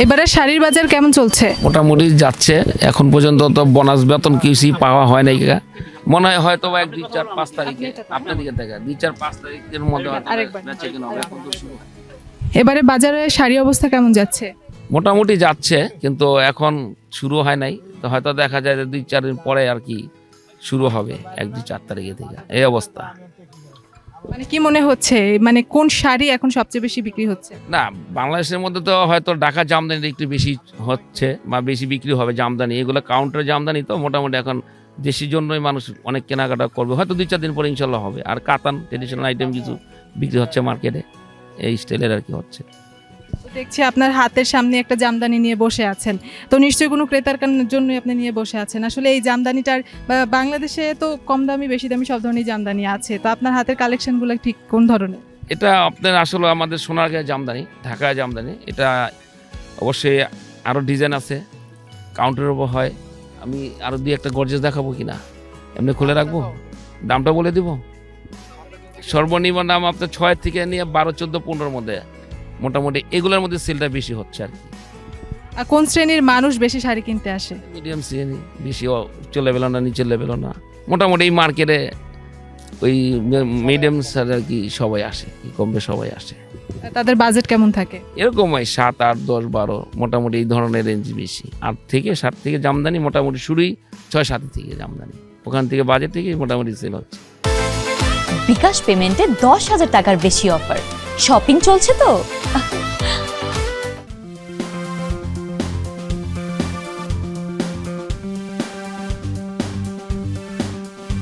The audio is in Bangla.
এবারে শাড়ির বাজার কেমন চলছে? মোটামুটি যাচ্ছে, এখন পর্যন্ত তো বোনাস বেতন কিছুই পাওয়া হয় নাই। মনে হয় হয়তো বা 1, 2, 4, 5 তারিখে আপনার দিকে দেখা 2, 4, 5 তারিখের মধ্যে বেচে কেনা হবে। এখন তো শুরু হয়। এবারে বাজারে শাড়ি অবস্থা কেমন যাচ্ছে? মোটামুটি যাচ্ছে, কিন্তু এখন শুরু হয় নাই। তো হয়তো দেখা যায় যে 2-4 দিন পরে আর কি শুরু হবে, 1, 2, 4 তারিখে থেকে এই অবস্থা। মানে কি মনে হচ্ছে, মানে কোন শাড়ি এখন সবচেয়ে বেশি বিক্রি হচ্ছে? না, বাংলাদেশের মধ্যে তো হয়তো ঢাকা জামদানিটা একটু বেশি হচ্ছে বা বেশি বিক্রি হবে। জামদানি এগুলো কাউন্টার জামদানি, তো মোটামুটি এখন দেশের জন্যই মানুষ অনেক কেনাকাটা করবে। হয়তো 2-4 দিন পরে ইনশাল্লাহ হবে। আর কাতান ট্রেডিশনাল আইটেম কিছু বিক্রি হচ্ছে মার্কেটে, এই স্টাইলের আর কি হচ্ছে। দেখছি আপনার হাতের সামনে একটা জামদানি নিয়ে বসে আছেন, তো নিশ্চয়ই কোনো ক্রেতার জন্য আপনি নিয়ে বসে আছেন। আসলে এই জামদানিটার বাংলাদেশে তো কম দামি বেশি দামি সব ধরনের জামদানি আছে, তো আপনার হাতের কালেকশনগুলো ঠিক কোন ধরনের? এটা আপনার আসলে আমাদের সোনারগাঁও জামদানি, ঢাকা জামদানি। এটা অবশ্যই আরও ডিজাইন আছে, কাউন্টারের উপর হয়। আমি আরও 2-1টা গর্জেস দেখাবো কিনা, এমনি খুলে রাখবো, দামটা বলে দিব। সর্বনিম্ন দাম আপনার 6 থেকে নিয়ে 12, 14, 15-র মধ্যে, মোটামুটি এগুলোর মধ্যে সেলটা বেশি হচ্ছে আর কি। আর কোন শ্রেণীর মানুষ বেশি শাড়ি কিনতে আসে? মিডিয়াম শ্রেণী, বেশি উচ্চ লেভেলও না, নিচের লেভেলও না, মোটামুটি এই মার্কেটে ওই মিডিয়াম আর কি সবাই আসে, কম বেশি সবাই আসে। তাদের বাজেট কেমন থাকে? এরকম হয় 7, 8, 10, 12, মোটামুটি এই ধরনের রেঞ্জ বেশি। 8 থেকে 7 থেকে জামদানি, মোটামুটি শুরুই 6-7 থেকে জামদানি, ওখান থেকে বাজেট থেকে মোটামুটি সেল হচ্ছে। বিকাশ পেমেন্টে 10,000 টাকার বেশি অফার, শপিং চলছে তো।